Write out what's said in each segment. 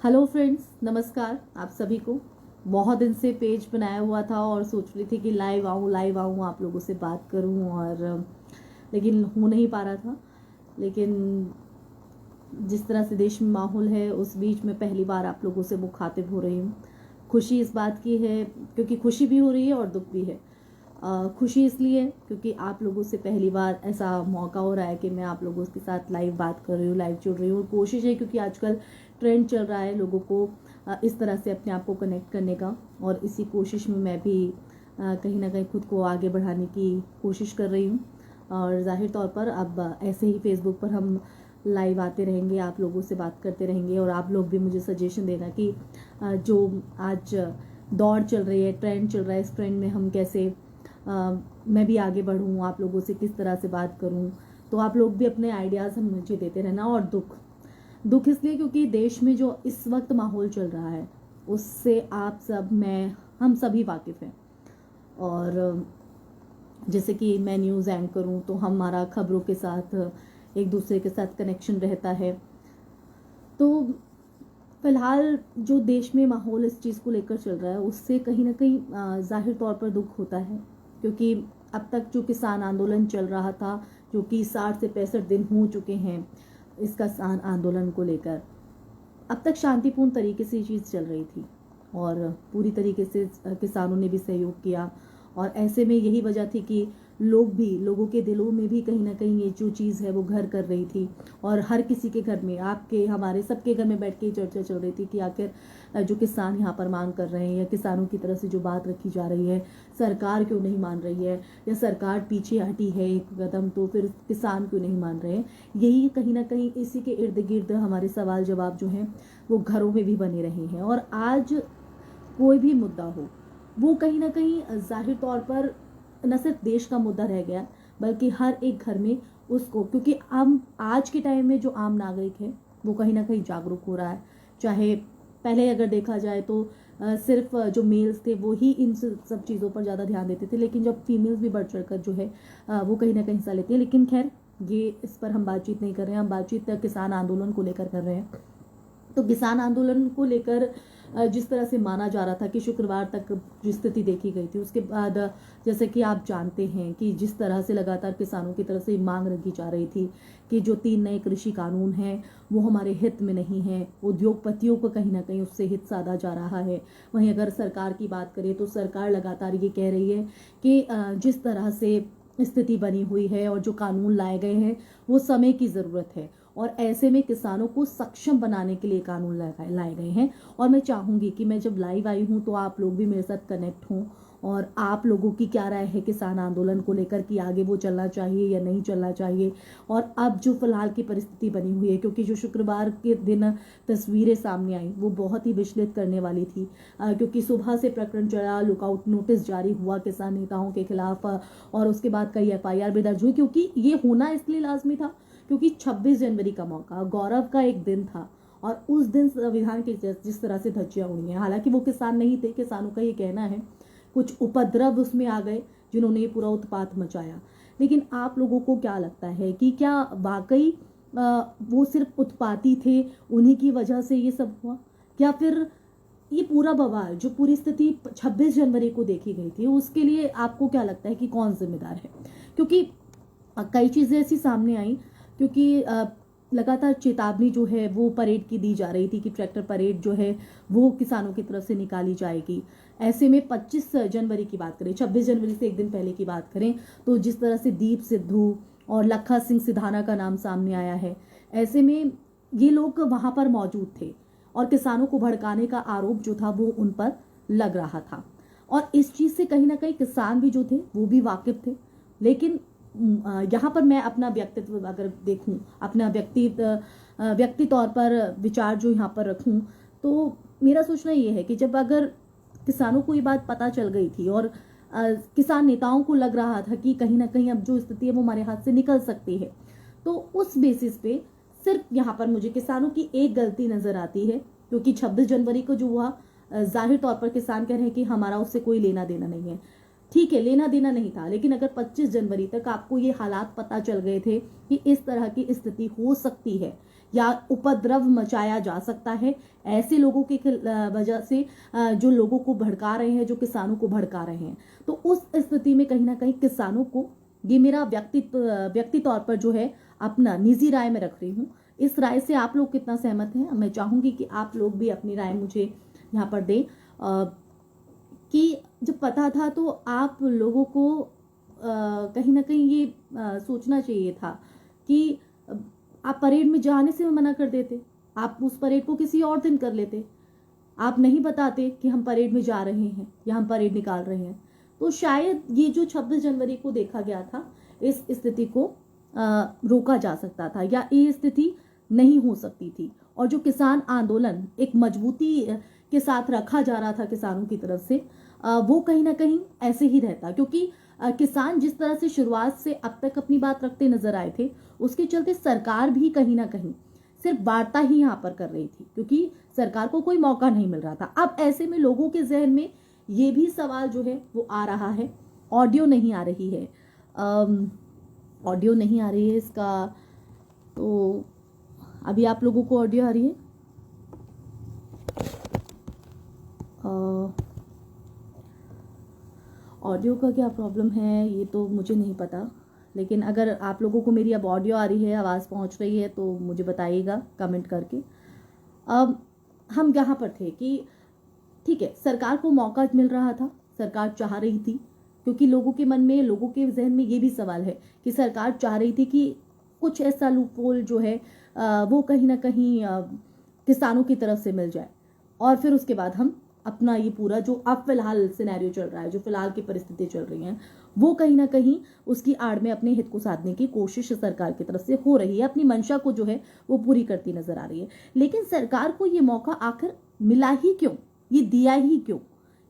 Hello friends, नमस्कार आप सभी को। बहुत दिन से पेज बनाया हुआ था और सोच रही थी कि लाइव आऊँ आप लोगों से बात करूँ और लेकिन हो नहीं पा रहा था। लेकिन जिस तरह से देश में माहौल है उस बीच में पहली बार आप लोगों से मुखातिब हो रही हूँ। खुशी इस बात की है क्योंकि खुशी भी हो रही है और दुख भी है। खुशी इसलिए क्योंकि आप लोगों से पहली बार ऐसा मौका हो रहा है कि मैं आप लोगों के साथ लाइव बात कर रही हूँ, लाइव जुड़ रही हूँ। कोशिश है क्योंकि आजकल ट्रेंड चल रहा है लोगों को इस तरह से अपने आप को कनेक्ट करने का, और इसी कोशिश में मैं भी कहीं ना कहीं खुद को आगे बढ़ाने की कोशिश कर रही हूँ। और जाहिर तौर पर अब ऐसे ही फेसबुक पर हम लाइव आते रहेंगे, आप लोगों से बात करते रहेंगे और आप लोग भी मुझे सजेशन देना कि जो आज दौड़ चल रही है, ट्रेंड चल रहा है, इस ट्रेंड में हम कैसे मैं भी आगे बढ़ूँ, आप लोगों से किस तरह से बात करूँ। तो आप लोग भी अपने आइडियाज़ हम मुझे देते रहना। और दुख इसलिए क्योंकि देश में जो इस वक्त माहौल चल रहा है उससे आप सब हम सभी वाकिफ़ हैं। और जैसे कि मैं न्यूज़ एंकर हूँ तो हमारा खबरों के साथ एक दूसरे के साथ कनेक्शन रहता है। तो फिलहाल जो देश में माहौल इस चीज़ को लेकर चल रहा है उससे कहीं ना कहीं जाहिर तौर पर दुख होता है, क्योंकि अब तक जो किसान आंदोलन चल रहा था, जो कि 60 से 65 दिन हो चुके हैं इस किसान आंदोलन को लेकर, अब तक शांतिपूर्ण तरीके से ये चीज़ चल रही थी और पूरी तरीके से किसानों ने भी सहयोग किया। और ऐसे में यही वजह थी कि लोगों के दिलों में भी कहीं ना कहीं ये जो चीज़ है वो घर कर रही थी। और हर किसी के घर में, आपके हमारे सबके घर में बैठ के चर्चा चल रही थी कि आखिर जो किसान यहाँ पर मांग कर रहे हैं या किसानों की तरफ से जो बात रखी जा रही है, सरकार क्यों नहीं मान रही है, या सरकार पीछे हटी है एक कदम तो फिर किसान क्यों नहीं मान रहे हैं। यही कहीं ना कहीं इसी के इर्द गिर्द हमारे सवाल जवाब जो हैं वो घरों में भी बने रहे हैं। और आज कोई भी मुद्दा हो वो कहीं ना कहीं जाहिर तौर पर न सिर्फ देश का मुद्दा रह गया, बल्कि हर एक घर में उसको, क्योंकि हम आज के टाइम में जो आम नागरिक है वो कहीं ना कहीं जागरूक हो रहा है। चाहे पहले अगर देखा जाए तो सिर्फ जो मेल्स थे वो ही इन सब चीज़ों पर ज़्यादा ध्यान देते थे, लेकिन जब फीमेल्स भी बढ़ चढ़ कर जो है वो कहीं ना कहीं हिस्सा लेती है। लेकिन खैर ये इस पर हम बातचीत नहीं कर रहे हैं, हम बातचीत किसान आंदोलन को लेकर कर रहे हैं। तो किसान आंदोलन को लेकर जिस तरह से माना जा रहा था कि शुक्रवार तक जो स्थिति देखी गई थी, उसके बाद जैसे कि आप जानते हैं कि जिस तरह से लगातार किसानों की तरफ से मांग रखी जा रही थी कि जो 3 नए कृषि कानून हैं वो हमारे हित में नहीं है, उद्योगपतियों को कहीं ना कहीं उससे हित साधा जा रहा है। वहीं अगर सरकार की बात करें तो सरकार लगातार ये कह रही है कि जिस तरह से स्थिति बनी हुई है और जो कानून लाए गए हैं वो समय की ज़रूरत है, और ऐसे में किसानों को सक्षम बनाने के लिए कानून लाए गए हैं। और मैं चाहूँगी कि मैं जब लाइव आई हूँ तो आप लोग भी मेरे साथ कनेक्ट हों और आप लोगों की क्या राय है किसान आंदोलन को लेकर कि आगे वो चलना चाहिए या नहीं चलना चाहिए। और अब जो फिलहाल की परिस्थिति बनी हुई है, क्योंकि जो शुक्रवार के दिन तस्वीरें सामने आई वो बहुत ही विचलित करने वाली थी, क्योंकि सुबह से प्रकरण चला, लुकआउट नोटिस जारी हुआ किसान नेताओं के खिलाफ, और उसके बाद कई FIR भी दर्ज हुई, क्योंकि ये होना इसलिए लाजमी था क्योंकि 26 जनवरी का मौका गौरव का एक दिन था और उस दिन संविधान की जिस तरह से धज्जियां उड़ी हैं, हालांकि वो किसान नहीं थे, किसानों का ये कहना है, कुछ उपद्रव उसमें आ गए जिन्होंने ये पूरा उत्पात मचाया। लेकिन आप लोगों को क्या लगता है कि क्या वाकई वो सिर्फ उत्पाती थे, उन्हीं की वजह से ये सब हुआ, या फिर ये पूरा बवाल, जो पूरी स्थिति 26 जनवरी को देखी गई थी, उसके लिए आपको क्या लगता है कि कौन जिम्मेदार है? क्योंकि कई चीज़ें ऐसी सामने आई, क्योंकि लगातार चेतावनी जो है वो परेड की दी जा रही थी कि ट्रैक्टर परेड जो है वो किसानों की तरफ से निकाली जाएगी। ऐसे में 25 जनवरी की बात करें, 26 जनवरी से एक दिन पहले की बात करें, तो जिस तरह से दीप सिद्धू और लखा सिंह सिधाना का नाम सामने आया है, ऐसे में ये लोग वहां पर मौजूद थे और किसानों को भड़काने का आरोप जो था वो उन पर लग रहा था। और इस चीज़ से कहीं ना कहीं किसान भी जो थे वो भी वाकिफ थे। लेकिन यहाँ पर मैं अपना व्यक्तित्व अगर देखूं, अपना व्यक्ति तौर पर विचार जो यहाँ पर रखूं, तो मेरा सोचना ये है कि जब अगर किसानों को ये बात पता चल गई थी और किसान नेताओं को लग रहा था कि कहीं ना कहीं अब जो स्थिति है वो हमारे हाथ से निकल सकती है, तो उस बेसिस पे सिर्फ यहाँ पर मुझे किसानों की एक गलती नजर आती है, क्योंकि 26 जनवरी को जो हुआ, जाहिर तौर पर किसान कह रहे हैं कि हमारा उससे कोई लेना देना नहीं है। ठीक है, लेना देना नहीं था, लेकिन अगर 25 जनवरी तक आपको ये हालात पता चल गए थे कि इस तरह की स्थिति हो सकती है या उपद्रव मचाया जा सकता है ऐसे लोगों की वजह से, जो लोगों को भड़का रहे हैं, जो किसानों को भड़का रहे हैं। तो उस स्थिति में कहीं ना कहीं किसानों को, ये मेरा व्यक्ति तौर पर जो है अपना निजी राय में रख रही हूँ, इस राय से आप लोग कितना सहमत हैं, मैं चाहूंगी कि आप लोग भी अपनी राय मुझे यहाँ पर दें। कि जब पता था तो आप लोगों को कहीं ना कहीं ये सोचना चाहिए था कि आप परेड में जाने से मना कर देते, आप उस परेड को किसी और दिन कर लेते, आप नहीं बताते कि हम परेड में जा रहे हैं या हम परेड निकाल रहे हैं। तो शायद ये जो 26 जनवरी को देखा गया था, इस स्थिति को रोका जा सकता था या ये स्थिति नहीं हो सकती थी। और जो किसान आंदोलन एक मजबूती के साथ रखा जा रहा था किसानों की तरफ से, वो कहीं ना कहीं ऐसे ही रहता, क्योंकि किसान जिस तरह से शुरुआत से अब तक अपनी बात रखते नजर आए थे, उसके चलते सरकार भी कहीं ना कहीं सिर्फ वार्ता ही यहाँ पर कर रही थी, क्योंकि सरकार को कोई मौका नहीं मिल रहा था। अब ऐसे में लोगों के जहन में ये भी सवाल जो है वो आ रहा है, ऑडियो नहीं आ रही है, ऑडियो नहीं आ रही है इसका। तो अभी आप लोगों को ऑडियो आ रही है? ऑडियो का क्या प्रॉब्लम है ये तो मुझे नहीं पता, लेकिन अगर आप लोगों को मेरी अब ऑडियो आ रही है, आवाज़ पहुंच रही है, तो मुझे बताइएगा कमेंट करके। अब हम यहाँ पर थे कि ठीक है, सरकार को मौका मिल रहा था, सरकार चाह रही थी, क्योंकि लोगों के मन में, लोगों के जहन में ये भी सवाल है कि सरकार चाह रही थी कि कुछ ऐसा लूपहोल जो है वो कहीं ना कहीं किसानों की तरफ से मिल जाए, और फिर उसके बाद हम अपना ये पूरा जो अब फिलहाल सिनेरियो चल रहा है, जो फिलहाल की परिस्थिति चल रही हैं, वो कहीं ना कहीं उसकी आड़ में अपने हित को साधने की कोशिश सरकार की तरफ से हो रही है, अपनी मंशा को जो है वो पूरी करती नजर आ रही है। लेकिन सरकार को ये मौका आखिर मिला ही क्यों, ये दिया ही क्यों,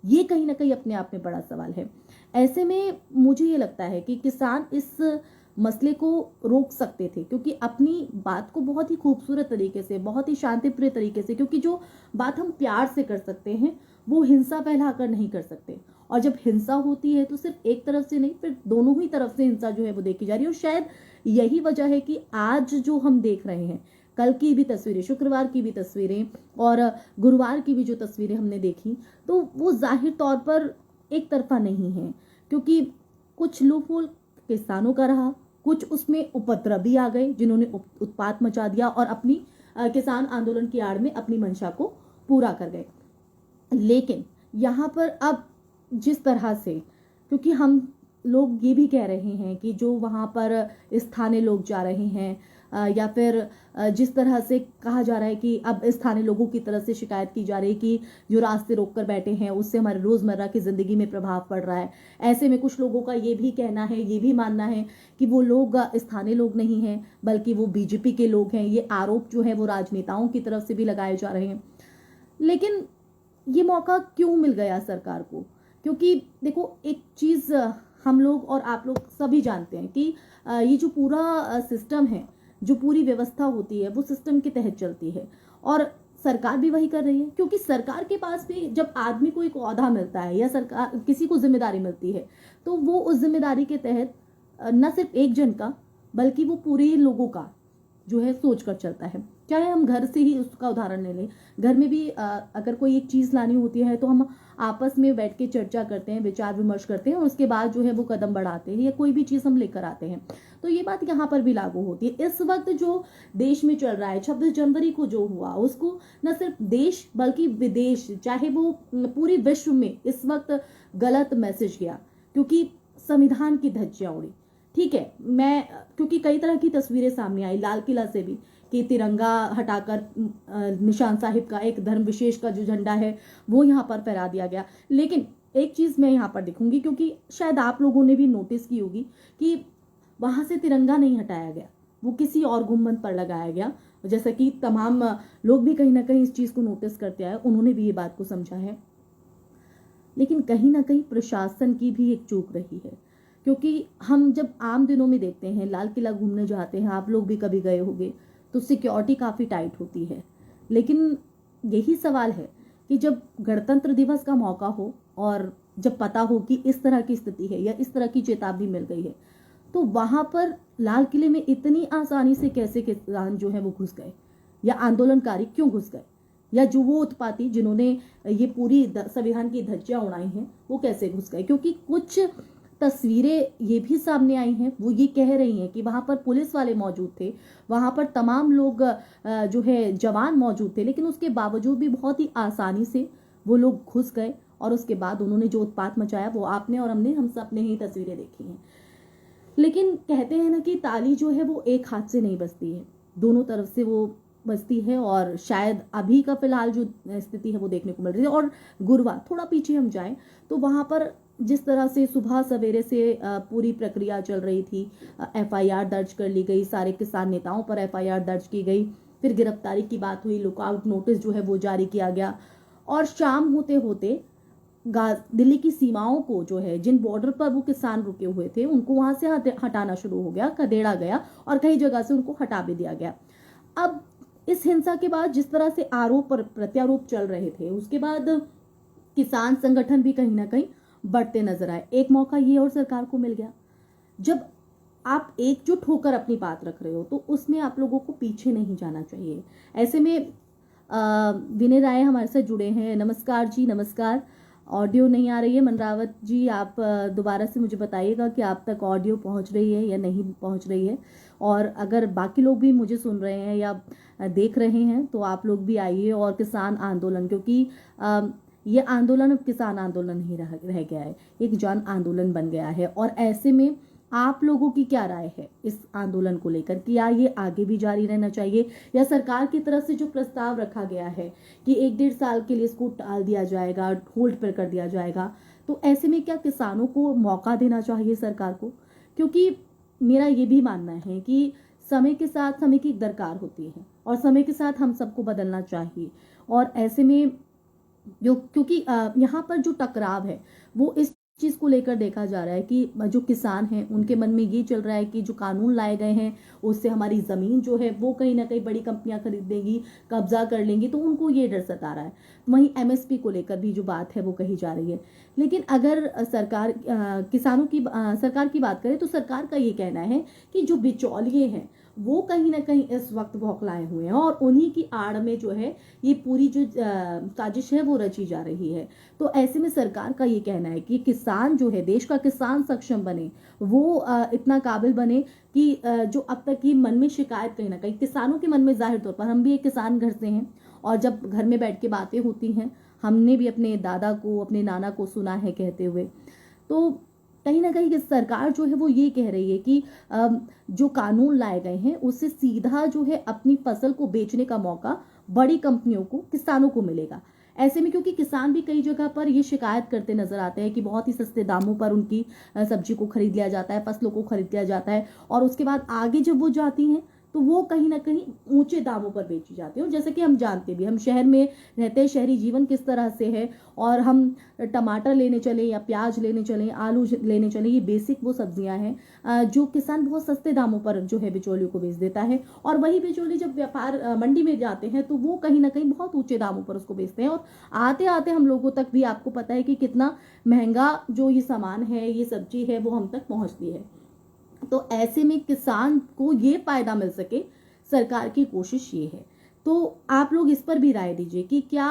ये कहीं ना कहीं अपने आप में बड़ा सवाल है। ऐसे में मुझे ये लगता है कि किसान इस मसले को रोक सकते थे, क्योंकि अपनी बात को बहुत ही खूबसूरत तरीके से, बहुत ही शांतिप्रिय तरीके से, क्योंकि जो बात हम प्यार से कर सकते हैं वो हिंसा फैलाकर नहीं कर सकते। और जब हिंसा होती है तो सिर्फ एक तरफ से नहीं, फिर दोनों ही तरफ से हिंसा जो है वो देखी जा रही है। और शायद यही वजह है कि आज जो हम देख रहे हैं, कल की भी तस्वीरें, शुक्रवार की भी तस्वीरें और गुरुवार की भी जो तस्वीरें हमने देखी, तो वो जाहिर तौर पर एक तरफा नहीं है, क्योंकि कुछ लूपहोल किसानों का रहा, कुछ उसमें उपद्रवी आ गए जिन्होंने उत्पात मचा दिया और अपनी किसान आंदोलन की आड़ में अपनी मंशा को पूरा कर गए। लेकिन यहाँ पर अब जिस तरह से, क्योंकि हम लोग ये भी कह रहे हैं कि जो वहाँ पर स्थानीय लोग जा रहे हैं, या फिर जिस तरह से कहा जा रहा है कि अब स्थानीय लोगों की तरफ से शिकायत की जा रही है कि जो रास्ते रोक कर बैठे हैं उससे हमारे रोज़मर्रा की ज़िंदगी में प्रभाव पड़ रहा है। ऐसे में कुछ लोगों का ये भी कहना है, ये भी मानना है कि वो लोग स्थानीय लोग नहीं हैं, बल्कि वो बीजेपी के लोग हैं। ये आरोप जो है वो राजनेताओं की तरफ से भी लगाए जा रहे हैं। लेकिन ये मौका क्यों मिल गया सरकार को? क्योंकि देखो, एक चीज़ हम लोग और आप लोग सभी जानते हैं कि ये जो पूरा सिस्टम है, जो पूरी व्यवस्था होती है, वो सिस्टम के तहत चलती है, और सरकार भी वही कर रही है। क्योंकि सरकार के पास भी जब आदमी को एक ओहदा मिलता है या सरकार किसी को जिम्मेदारी मिलती है, तो वो उस जिम्मेदारी के तहत न सिर्फ एक जन का, बल्कि वो पूरे लोगों का जो है सोच कर चलता है। चाहे हम घर से ही उसका उदाहरण ले लें, घर में भी अगर कोई एक चीज़ लानी होती है तो हम आपस में बैठ के चर्चा करते हैं, विचार विमर्श करते हैं, और उसके बाद जो है वो कदम बढ़ाते हैं या कोई भी चीज़ हम लेकर आते हैं। तो ये बात यहाँ पर भी लागू होती है। इस वक्त जो देश में चल रहा है, 26 जनवरी को जो हुआ, उसको न सिर्फ देश बल्कि विदेश, चाहे वो पूरे विश्व में इस वक्त गलत मैसेज गया, क्योंकि संविधान की धज्जियां उड़ी। ठीक है, मैं क्योंकि कई तरह की तस्वीरें सामने आई, लाल किला से भी, कि तिरंगा हटाकर निशान साहिब का, एक धर्म विशेष का जो झंडा है वो यहाँ पर फहरा दिया गया। लेकिन एक चीज़ मैं यहाँ पर दिखूंगी, क्योंकि शायद आप लोगों ने भी नोटिस की होगी कि वहाँ से तिरंगा नहीं हटाया गया, वो किसी और गुम्बद पर लगाया गया। जैसा कि तमाम लोग भी कहीं ना कहीं इस चीज़ को नोटिस करते आए, उन्होंने भी ये बात को समझा है। लेकिन कहीं ना कहीं प्रशासन की भी एक चूक रही है, क्योंकि हम जब आम दिनों में देखते हैं, लाल किला घूमने जाते हैं, आप लोग भी कभी गए होंगे, तो सिक्योरिटी काफ़ी टाइट होती है। लेकिन यही सवाल है कि जब गणतंत्र दिवस का मौका हो और जब पता हो कि इस तरह की स्थिति है या इस तरह की चेतावनी मिल गई है, तो वहाँ पर लाल किले में इतनी आसानी से कैसे किसान जो है वो घुस गए? या आंदोलनकारी क्यों घुस गए, या जो वो उत्पाती जिन्होंने ये पूरी संविधान की धज्जियां उड़ाई हैं वो कैसे घुस गए। क्योंकि कुछ तस्वीरें ये भी सामने आई हैं, वो ये कह रही हैं कि वहां पर पुलिस वाले मौजूद थे, वहां पर तमाम लोग जो है जवान मौजूद थे, लेकिन उसके बावजूद भी बहुत ही आसानी से वो लोग घुस गए और उसके बाद उन्होंने जो उत्पात मचाया वो आपने और हम सब ने ही तस्वीरें देखी हैं। लेकिन कहते हैं ना कि ताली जो है वो एक हाथ से नहीं बजती है, दोनों तरफ से वो बजती है। और शायद अभी का फिलहाल जो स्थिति है वो देखने को मिल रही है। और गुरुवार थोड़ा पीछे हम जाएं तो वहां पर जिस तरह से सुबह सवेरे से पूरी प्रक्रिया चल रही थी, एफआईआर दर्ज कर ली गई, सारे किसान नेताओं पर एफआईआर दर्ज की गई, फिर गिरफ्तारी की बात हुई, लुकआउट नोटिस जो है वो जारी किया गया, और शाम होते होते दिल्ली की सीमाओं को जो है, जिन बॉर्डर पर वो किसान रुके हुए थे उनको वहां से हटाना शुरू हो गया, खदेड़ा गया और कई जगह से उनको हटा भी दिया गया। अब इस हिंसा के बाद जिस तरह से आरोप और प्रत्यारोप चल रहे थे, उसके बाद किसान संगठन भी कहीं ना कहीं बढ़ते नजर आए। एक मौका ये और सरकार को मिल गया, जब आप एकजुट होकर अपनी बात रख रहे हो तो उसमें आप लोगों को पीछे नहीं जाना चाहिए। ऐसे में विनय राय हमारे साथ जुड़े हैं। नमस्कार जी, नमस्कार। ऑडियो नहीं आ रही है, मनरावत जी आप दोबारा से मुझे बताइएगा कि आप तक ऑडियो पहुंच रही है या नहीं पहुंच रही है। और अगर बाकी लोग भी मुझे सुन रहे हैं या देख रहे हैं तो आप लोग भी आइए। और किसान आंदोलन, क्योंकि ये आंदोलन अब किसान आंदोलन नहीं रह गया है, एक जन आंदोलन बन गया है। और ऐसे में आप लोगों की क्या राय है इस आंदोलन को लेकर, कि या ये आगे भी जारी रहना चाहिए, या सरकार की तरफ से जो प्रस्ताव रखा गया है कि 1-1.5 साल के लिए इसको टाल दिया जाएगा, होल्ड पर कर दिया जाएगा, तो ऐसे में क्या किसानों को मौका देना चाहिए सरकार को? क्योंकि मेरा ये भी मानना है कि समय के साथ समय की दरकार होती है और समय के साथ हम सबको बदलना चाहिए। और ऐसे में क्योंकि यहाँ पर जो टकराव है वो इस चीज को लेकर देखा जा रहा है कि जो किसान हैं उनके मन में ये चल रहा है कि जो कानून लाए गए हैं उससे हमारी जमीन जो है वो कहीं ना कहीं बड़ी कंपनियां खरीद लेंगी, कब्जा कर लेंगी, तो उनको ये डर सता रहा है। वहीं एमएसपी को लेकर भी जो बात है वो कही जा रही है। लेकिन अगर सरकार सरकार की बात करें तो सरकार का ये कहना है कि जो बिचौलिए हैं वो कहीं ना कहीं इस वक्त बौखलाए हुए हैं और उन्हीं की आड़ में जो है ये पूरी जो साजिश है वो रची जा रही है। तो ऐसे में सरकार का ये कहना है कि किसान जो है, देश का किसान सक्षम बने, वो इतना काबिल बने कि जो अब तक की मन में शिकायत कहीं ना कहीं किसानों के मन में, जाहिर तौर पर हम भी एक किसान घर से हैं और जब घर में बैठ के बातें होती हैं, हमने भी अपने दादा को, अपने नाना को सुना है कहते हुए, तो कहीं ना कहीं सरकार जो है वो ये कह रही है कि जो कानून लाए गए हैं उससे सीधा जो है अपनी फसल को बेचने का मौका बड़ी कंपनियों को, किसानों को मिलेगा। ऐसे में क्योंकि किसान भी कई जगह पर ये शिकायत करते नजर आते हैं कि बहुत ही सस्ते दामों पर उनकी सब्जी को खरीद लिया जाता है, फसलों को खरीद लिया जाता है और उसके बाद आगे जब वो जाती हैं तो वो कहीं ना कहीं ऊंचे दामों पर बेची जाती है। और जैसे कि हम जानते भी, हम शहर में रहते हैं, शहरी जीवन किस तरह से है, और हम टमाटर लेने चले या प्याज लेने चले, आलू लेने चले, ये बेसिक वो सब्जियां हैं जो किसान बहुत सस्ते दामों पर जो है बिचौलियों को बेच देता है। और वही बिचौली जब व्यापार मंडी में जाते हैं तो वो कहीं ना कहीं बहुत ऊंचे दामों पर उसको बेचते हैं और आते आते हम लोगों तक भी, आपको पता है कि कितना महंगा जो ये सामान है, ये सब्जी है, वो हम तक पहुंचती है। तो ऐसे में किसान को ये फायदा मिल सके, सरकार की कोशिश ये है। तो आप लोग इस पर भी राय दीजिए कि क्या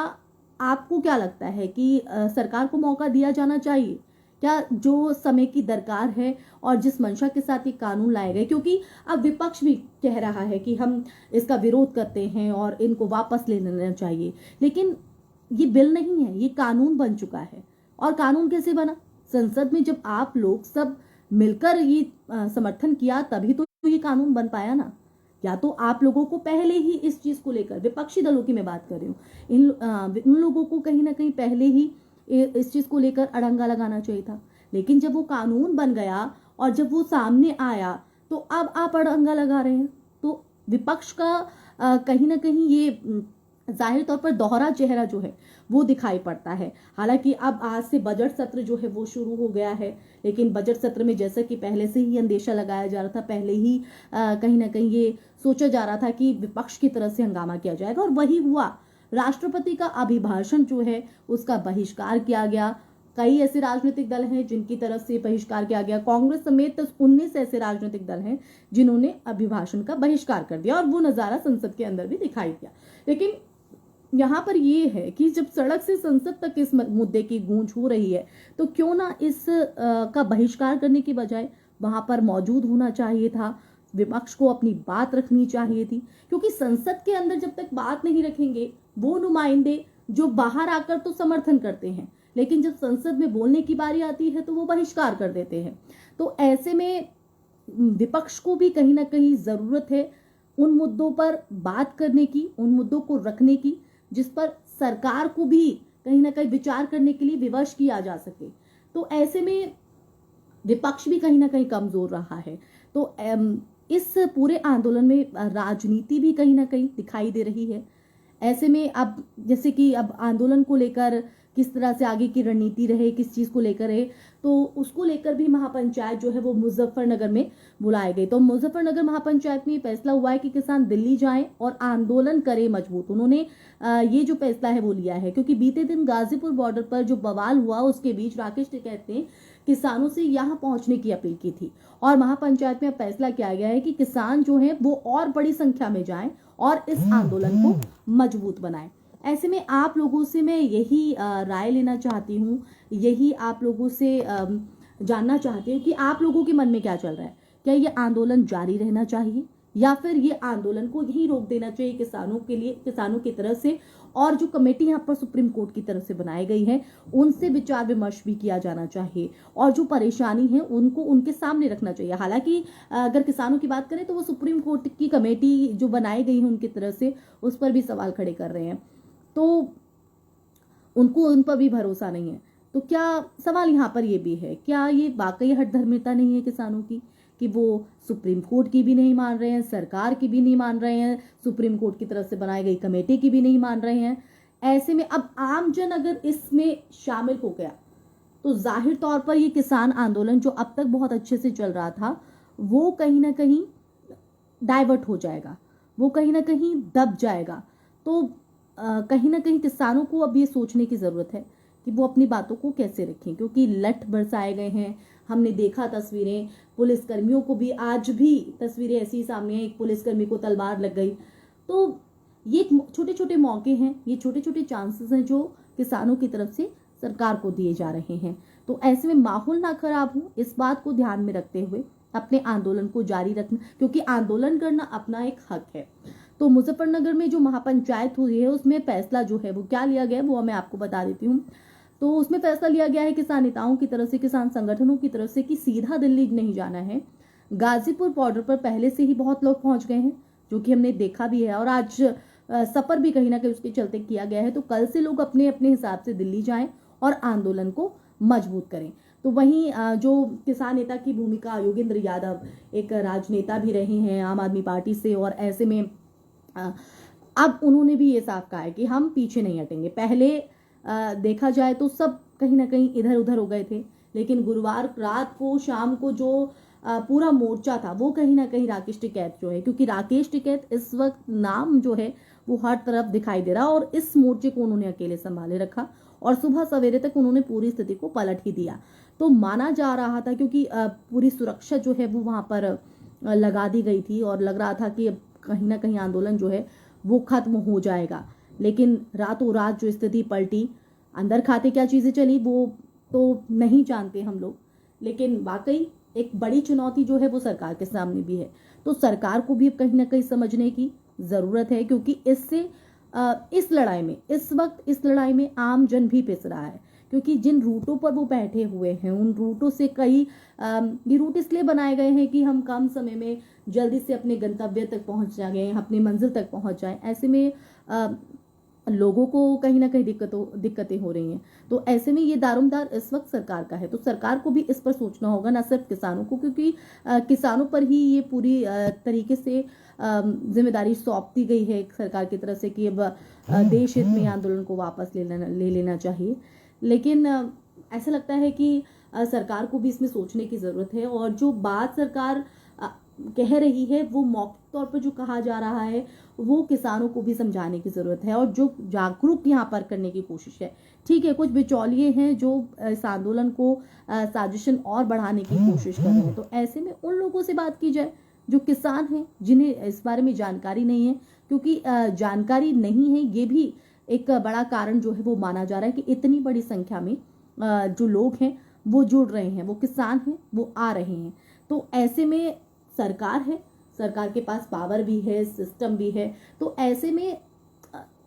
आपको क्या लगता है कि सरकार को मौका दिया जाना चाहिए क्या, जो समय की दरकार है और जिस मंशा के साथ ये कानून लाए गए, क्योंकि अब विपक्ष भी कह रहा है कि हम इसका विरोध करते हैं और इनको वापस ले लेना चाहिए, लेकिन ये बिल नहीं है, ये कानून बन चुका है। और कानून कैसे बना? संसद में जब आप लोग सब मिलकर ये समर्थन किया तभी तो ये कानून बन पाया ना। या तो आप लोगों को पहले ही इस चीज को लेकर, विपक्षी दलों की मैं बात कर रही हूँ, इन लोगों को कहीं ना कहीं पहले ही इस चीज को लेकर अड़ंगा लगाना चाहिए था। लेकिन जब वो कानून बन गया और जब वो सामने आया तो अब आप अड़ंगा लगा रहे हैं। तो विपक्ष का कहीं ना कहीं ये जाहिर तौर पर दोहरा चेहरा जो है वो दिखाई पड़ता है। हालांकि अब आज से बजट सत्र जो है वो शुरू हो गया है, लेकिन बजट सत्र में जैसा कि पहले से ही अंदेशा लगाया जा रहा था, पहले ही कहीं ना कहीं ये सोचा जा रहा था कि विपक्ष की तरफ से हंगामा किया जाएगा और वही हुआ। राष्ट्रपति का अभिभाषण जो है उसका बहिष्कार किया गया, कई ऐसे राजनीतिक दल हैं जिनकी तरफ से बहिष्कार किया गया, कांग्रेस समेत 19 ऐसे राजनीतिक दल हैं जिन्होंने अभिभाषण का बहिष्कार कर दिया और वो नजारा संसद के अंदर भी दिखाई दिया। लेकिन यहाँ पर ये है कि जब सड़क से संसद तक इस मुद्दे की गूंज हो रही है तो क्यों ना इस का बहिष्कार करने की बजाय वहां पर मौजूद होना चाहिए था, विपक्ष को अपनी बात रखनी चाहिए थी। क्योंकि संसद के अंदर जब तक बात नहीं रखेंगे वो नुमाइंदे जो बाहर आकर तो समर्थन करते हैं, लेकिन जब संसद में बोलने की बारी आती है तो वो बहिष्कार कर देते हैं। तो ऐसे में विपक्ष को भी कहीं ना कहीं जरूरत है उन मुद्दों पर बात करने की, उन मुद्दों को रखने की जिस पर सरकार को भी कहीं ना कहीं विचार करने के लिए विवश किया जा सके। तो ऐसे में विपक्ष भी कहीं ना कहीं कमजोर रहा है। तो इस पूरे आंदोलन में राजनीति भी कहीं ना कहीं दिखाई दे रही है। ऐसे में अब जैसे कि अब आंदोलन को लेकर किस तरह से आगे की रणनीति रहे, किस चीज को लेकर रहे, तो उसको लेकर भी महापंचायत जो है वो मुजफ्फरनगर में बुलाए गए। तो मुजफ्फरनगर महापंचायत में फैसला हुआ है कि किसान दिल्ली जाएं और आंदोलन करें मजबूत। उन्होंने ये जो फैसला है वो लिया है क्योंकि बीते दिन गाजीपुर बॉर्डर पर जो बवाल हुआ उसके बीच राकेश टिकैत ने किसानों से यहाँ पहुंचने की अपील की थी और महापंचायत में अब फैसला किया गया है कि किसान जो है वो और बड़ी संख्या में जाएं और इस आंदोलन को मजबूत बनाएं। ऐसे में आप लोगों से मैं यही राय लेना चाहती हूँ, यही आप लोगों से जानना चाहती हूँ कि आप लोगों के मन में क्या चल रहा है। क्या ये आंदोलन जारी रहना चाहिए या फिर ये आंदोलन को यही रोक देना चाहिए किसानों के लिए, किसानों की तरफ से, और जो कमेटी यहाँ पर सुप्रीम कोर्ट की तरफ से बनाई गई है उनसे विचार विमर्श भी किया जाना चाहिए और जो परेशानी है उनको उनके सामने रखना चाहिए। हालांकि अगर किसानों की बात करें तो वो सुप्रीम कोर्ट की कमेटी जो बनाई गई है उनकी तरफ से उस पर भी सवाल खड़े कर रहे हैं, तो उनको उन पर भी भरोसा नहीं है। तो क्या सवाल यहाँ पर ये भी है, क्या ये वाकई हठधर्मिता नहीं है किसानों की कि वो सुप्रीम कोर्ट की भी नहीं मान रहे हैं, सरकार की भी नहीं मान रहे हैं, सुप्रीम कोर्ट की तरफ से बनाई गई कमेटी की भी नहीं मान रहे हैं। ऐसे में अब आम जन अगर इसमें शामिल हो गया तो जाहिर तौर पर ये किसान आंदोलन जो अब तक बहुत अच्छे से चल रहा था वो कहीं ना कहीं डाइवर्ट हो जाएगा, वो कहीं ना कहीं दब जाएगा। तो कहीं ना कहीं किसानों को अब ये सोचने की ज़रूरत है कि वो अपनी बातों को कैसे रखें, क्योंकि लठ बरसाए गए हैं। हमने देखा तस्वीरें, पुलिसकर्मियों को भी आज भी तस्वीरें ऐसी सामने हैं, एक पुलिसकर्मी को तलवार लग गई। तो ये छोटे छोटे मौके हैं, ये छोटे छोटे चांसेस हैं जो किसानों की तरफ से सरकार को दिए जा रहे हैं। तो ऐसे में माहौल ना खराब हो, इस बात को ध्यान में रखते हुए अपने आंदोलन को जारी रखना, क्योंकि आंदोलन करना अपना एक हक है। तो मुजफ्फरनगर में जो महापंचायत हुई है उसमें फैसला जो है वो क्या लिया गया है वो मैं आपको बता देती हूँ। तो उसमें फैसला लिया गया है किसान नेताओं की तरफ से, किसान संगठनों की तरफ से कि सीधा दिल्ली नहीं जाना है। गाजीपुर बॉर्डर पर पहले से ही बहुत लोग पहुंच गए हैं जो कि हमने देखा भी है और आज सफर भी कहीं ना कहीं उसके चलते किया गया है। तो कल से लोग अपने अपने हिसाब से दिल्ली जाएं और आंदोलन को मजबूत करें। तो वहीं जो किसान नेता की भूमिका, योगेंद्र यादव एक राजनेता भी रहे हैं आम आदमी पार्टी से, और ऐसे में अब उन्होंने भी ये साफ कहा है कि हम पीछे नहीं हटेंगे। पहले देखा जाए तो सब कहीं ना कहीं इधर उधर हो गए थे, लेकिन गुरुवार रात को शाम को जो पूरा मोर्चा था वो कहीं ना कहीं राकेश टिकैत जो है, क्योंकि राकेश टिकैत इस वक्त नाम जो है वो हर तरफ दिखाई दे रहा और इस मोर्चे को उन्होंने अकेले संभाले रखा और सुबह सवेरे तक उन्होंने पूरी स्थिति को पलट ही दिया। तो माना जा रहा था क्योंकि पूरी सुरक्षा जो है वो वहां पर लगा दी गई थी और लग रहा था कि अब कहीं ना कहीं आंदोलन जो है वो खत्म हो जाएगा, लेकिन रातों रात जो स्थिति पलटी, अंदर खाते क्या चीजें चली वो तो नहीं जानते हम लोग, लेकिन वाकई एक बड़ी चुनौती जो है वो सरकार के सामने भी है। तो सरकार को भी अब कहीं ना कहीं समझने की जरूरत है, क्योंकि इससे इस लड़ाई में, इस वक्त इस लड़ाई में आम जन भी पिस रहा है, क्योंकि जिन रूटों पर वो बैठे हुए हैं उन रूटों से कई ये रूट इसलिए बनाए गए हैं कि हम कम समय में जल्दी से अपने गंतव्य तक पहुंच जाएं, अपनी मंजिल तक पहुंच जाएं। ऐसे में लोगों को कहीं ना कहीं दिक्कतें हो रही हैं। तो ऐसे में ये दारोमदार इस वक्त सरकार का है, तो सरकार को भी इस पर सोचना होगा, ना सिर्फ किसानों को, क्योंकि किसानों पर ही ये पूरी तरीके से जिम्मेदारी सौंप दी गई है सरकार की तरफ से कि अब देश हित में आंदोलन को वापस ले लेना चाहिए। लेकिन ऐसा लगता है कि सरकार को भी इसमें सोचने की ज़रूरत है। और जो बात सरकार कह रही है वो मौखिक तौर पर जो कहा जा रहा है वो किसानों को भी समझाने की ज़रूरत है और जो जागरूक यहाँ पर करने की कोशिश है। ठीक है, कुछ बिचौलिए हैं जो इस आंदोलन को साजिशन और बढ़ाने की कोशिश कर रहे हैं, तो ऐसे में उन लोगों से बात की जाए जो किसान हैं, जिन्हें इस बारे में जानकारी नहीं है, क्योंकि जानकारी नहीं है ये भी एक बड़ा कारण जो है वो माना जा रहा है कि इतनी बड़ी संख्या में जो लोग हैं वो जुड़ रहे हैं, वो किसान हैं, वो आ रहे हैं। तो ऐसे में सरकार है, सरकार के पास पावर भी है, सिस्टम भी है, तो ऐसे में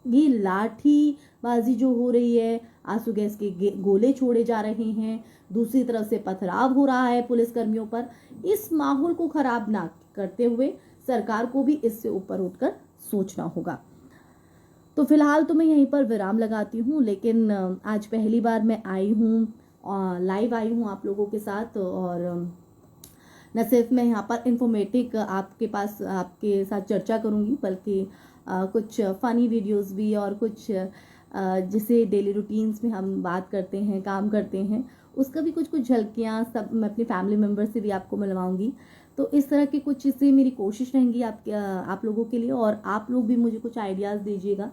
ये लाठीबाजी जो हो रही है, आंसू गैस के गोले छोड़े जा रहे हैं, दूसरी तरफ से पथराव हो रहा है पुलिसकर्मियों पर, इस माहौल को खराब ना करते हुए सरकार को भी इससे ऊपर उठकर सोचना होगा। तो फिलहाल तो मैं यहीं पर विराम लगाती हूँ, लेकिन आज पहली बार मैं आई हूँ, लाइव आई हूँ आप लोगों के साथ, और न सिर्फ मैं यहाँ पर इंफॉर्मेटिव आपके साथ चर्चा करूँगी, बल्कि कुछ फ़नी वीडियोस भी और कुछ जिसे डेली रूटीन्स में हम बात करते हैं, काम करते हैं, उसका भी कुछ झलकियाँ सब मैं अपनी फैमिली मेम्बर से भी आपको मिलवाऊंगी। तो इस तरह की कुछ चीज़ें मेरी कोशिश रहेंगी आप लोगों के लिए, और आप लोग भी मुझे कुछ आइडियाज़ दीजिएगा,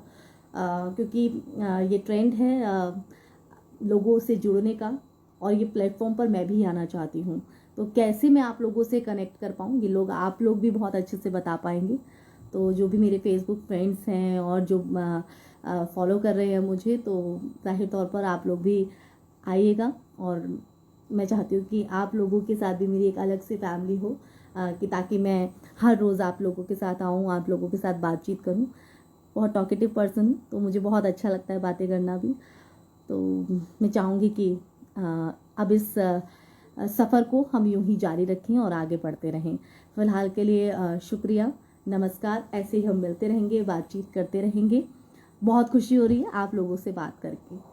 क्योंकि ये ट्रेंड है लोगों से जुड़ने का, और ये प्लेटफॉर्म पर मैं भी आना चाहती हूँ। तो कैसे मैं आप लोगों से कनेक्ट कर पाऊँ, ये लोग आप लोग भी बहुत अच्छे से बता पाएंगे। तो जो भी मेरे फेसबुक फ्रेंड्स हैं और जो फॉलो कर रहे हैं मुझे, तो जाहिर तौर पर आप लोग भी आइएगा, और मैं चाहती हूँ कि आप लोगों के साथ भी मेरी एक अलग से फैमिली हो, कि ताकि मैं हर रोज़ आप लोगों के साथ आऊँ, आप लोगों के साथ बातचीत करूँ। बहुत टॉकेटिव पर्सन हूँ, तो मुझे बहुत अच्छा लगता है बातें करना भी। तो मैं चाहूँगी कि अब इस सफ़र को हम यूं ही जारी रखें और आगे बढ़ते रहें। फ़िलहाल के लिए शुक्रिया, नमस्कार। ऐसे ही हम मिलते रहेंगे, बातचीत करते रहेंगे। बहुत खुशी हो रही है आप लोगों से बात करके।